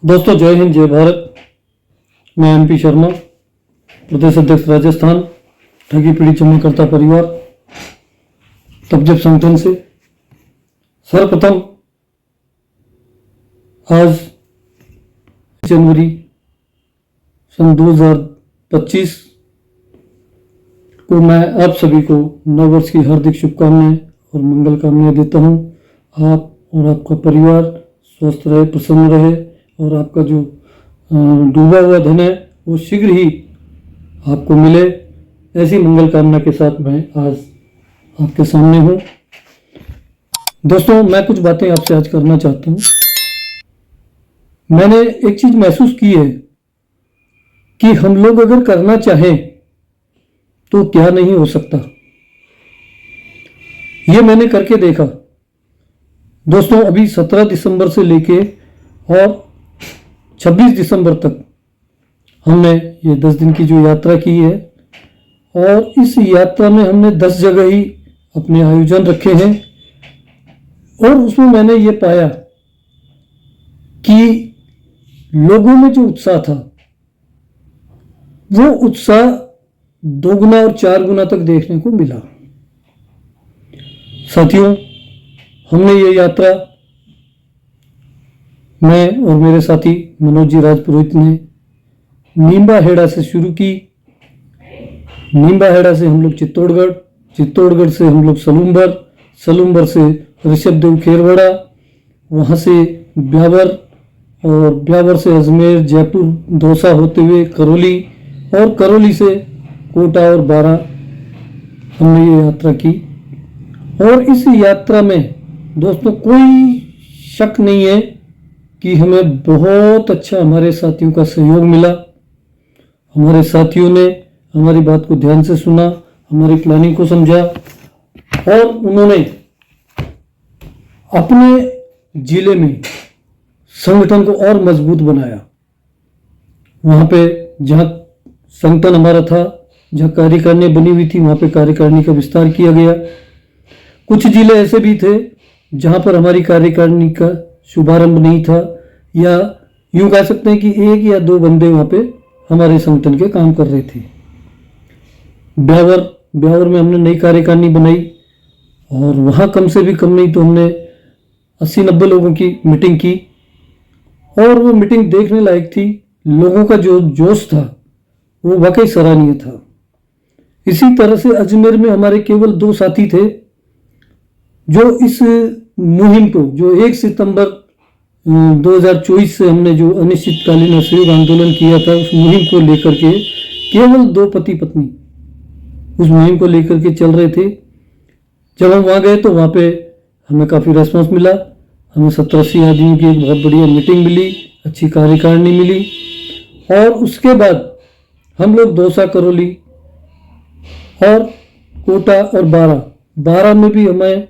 दोस्तों, जय हिंद, जय भारत। मैं MP शर्मा, प्रदेश अध्यक्ष राजस्थान, ठगी पीढ़ी जमाकर्ता परिवार तबजब संगठन से। सर्वप्रथम आज जनवरी सन 2025 को मैं आप सभी को नववर्ष की हार्दिक शुभकामनाएं और मंगल कामनाएं देता हूं। आप और आपका परिवार स्वस्थ रहे, प्रसन्न रहे और आपका जो डूबा हुआ धन है वो शीघ्र ही आपको मिले। ऐसी मंगल कामना के साथ मैं आज आपके सामने हूँ। दोस्तों, मैं कुछ बातें आपसे आज करना चाहता हूँ। मैंने एक चीज महसूस की है कि हम लोग अगर करना चाहें तो क्या नहीं हो सकता। ये मैंने करके देखा। दोस्तों, अभी 17 दिसंबर से लेके और 26 दिसंबर तक हमने ये 10 दिन की जो यात्रा की है और इस यात्रा में हमने 10 जगह ही अपने आयोजन रखे हैं और उसमें मैंने ये पाया कि लोगों में जो उत्साह था वो उत्साह 2 गुना और 4 गुना तक देखने को मिला। साथियों, हमने ये यात्रा मैं और मेरे साथी मनोज जी राजपुरोहित ने नींबा हेड़ा से शुरू की। नींबा हेड़ा से हम लोग चित्तौड़गढ़, चित्तौड़गढ़ से हम लोग सलूम्बर, सलूम्बर से ऋषभदेव खेरवाड़ा, वहाँ से ब्यावर और ब्यावर से अजमेर, जयपुर, दौसा होते हुए करौली और करौली से कोटा और बारां हमने ये यात्रा की। और इस यात्रा में दोस्तों कोई शक नहीं है कि हमें बहुत अच्छा हमारे साथियों का सहयोग मिला। हमारे साथियों ने हमारी बात को ध्यान से सुना, हमारी प्लानिंग को समझा और उन्होंने अपने जिले में संगठन को और मजबूत बनाया। वहाँ पे जहाँ संगठन हमारा था, जहाँ कार्यकारिणी बनी हुई थी, वहाँ पे कार्यकारिणी का विस्तार किया गया। कुछ जिले ऐसे भी थे जहाँ पर हमारी कार्यकारिणी का शुभारंभ नहीं था, या यूं कह सकते हैं कि 1 या 2 बंदे वहाँ पे हमारे संगठन के काम कर रहे थे। ब्यावर में हमने नई कार्यकारिणी बनाई और वहाँ कम से भी कम नहीं तो हमने 80-90 लोगों की मीटिंग की और वो मीटिंग देखने लायक थी। लोगों का जो जोश था वो वाकई सराहनीय था। इसी तरह से अजमेर में हमारे केवल 2 साथी थे जो इस मुहिम को, जो 1 सितंबर 2024 से हमने जो अनिश्चितकालीन असहयोग आंदोलन किया था, उस मुहिम को लेकर के केवल 2 पति पत्नी उस मुहिम को लेकर के चल रहे थे। जब हम वहाँ गए तो वहाँ पे हमें काफ़ी रेस्पॉन्स मिला। हमें 70-80 आदमियों की एक बहुत बढ़िया मीटिंग मिली, अच्छी कार्यकारिणी मिली और उसके बाद हम लोग दौसा, करौली और कोटा और बारां में भी हमें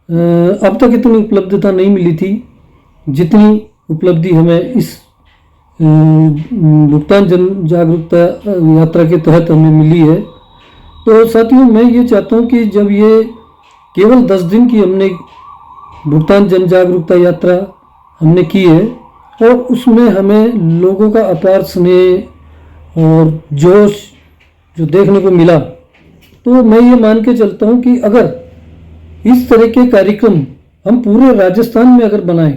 अब तक इतनी उपलब्धता नहीं मिली थी जितनी उपलब्धि हमें इस भुगतान जन जागरूकता यात्रा के तहत हमें मिली है। तो साथियों, मैं ये चाहता हूँ कि जब ये केवल 10 दिन की हमने भुगतान जन जागरूकता यात्रा हमने की है और उसमें हमें लोगों का अपार स्नेह और जोश जो देखने को मिला, तो मैं ये मान के चलता हूँ कि अगर इस तरह के कार्यक्रम हम पूरे राजस्थान में अगर बनाएं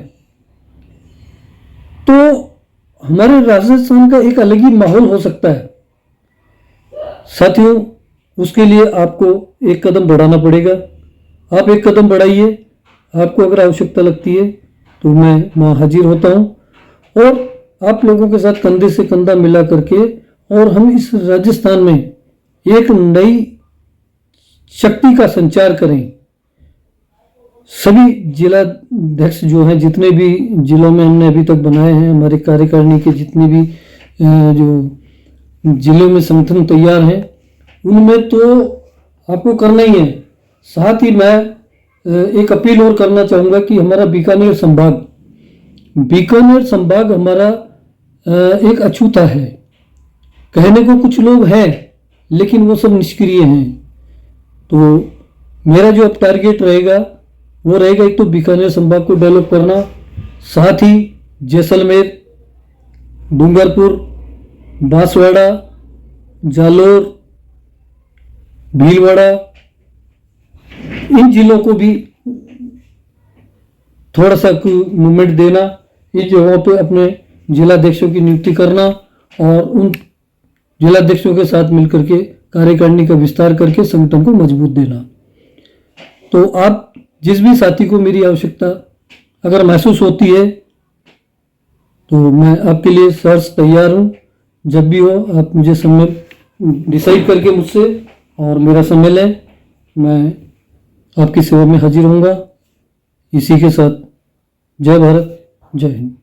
तो हमारे राजस्थान का एक अलग ही माहौल हो सकता है। साथियों, उसके लिए आपको एक कदम बढ़ाना पड़ेगा। आप एक कदम बढ़ाइए। आपको अगर आवश्यकता लगती है तो मैं वहाँ हाजिर होता हूँ और आप लोगों के साथ कंधे से कंधा मिला करके और हम इस राजस्थान में एक नई शक्ति का संचार करें। सभी जिलाध्यक्ष जो हैं, जितने भी जिलों में हमने अभी तक बनाए हैं, हमारी कार्यकारिणी के जितने भी जो जिलों में संगठन तैयार हैं, उनमें तो आपको करना ही है। साथ ही मैं एक अपील और करना चाहूँगा कि हमारा बीकानेर संभाग हमारा एक अछूता है। कहने को कुछ लोग हैं लेकिन वो सब निष्क्रिय हैं। तो मेरा जो अब टारगेट रहेगा वो रहेगा, एक तो बीकानेर संभाग को डेवलप करना, साथ ही जैसलमेर डूंगरपुर, बांसवाड़ा, जालोर, भीलवाड़ा, इन जिलों को भी थोड़ा सा मूवमेंट देना, इन जगहों पे अपने जिलाध्यक्षों की नियुक्ति करना और उन जिलाध्यक्षों के साथ मिलकर के कार्यकारिणी का विस्तार करके संगठन को मजबूत देना। तो आप जिस भी साथी को मेरी आवश्यकता अगर महसूस होती है तो मैं आपके लिए सर्च तैयार हूँ। जब भी हो आप मुझे समय डिसाइड करके मुझसे और मेरा समय लें, मैं आपकी सेवा में हाजिर होऊंगा। इसी के साथ जय भारत, जय हिंद।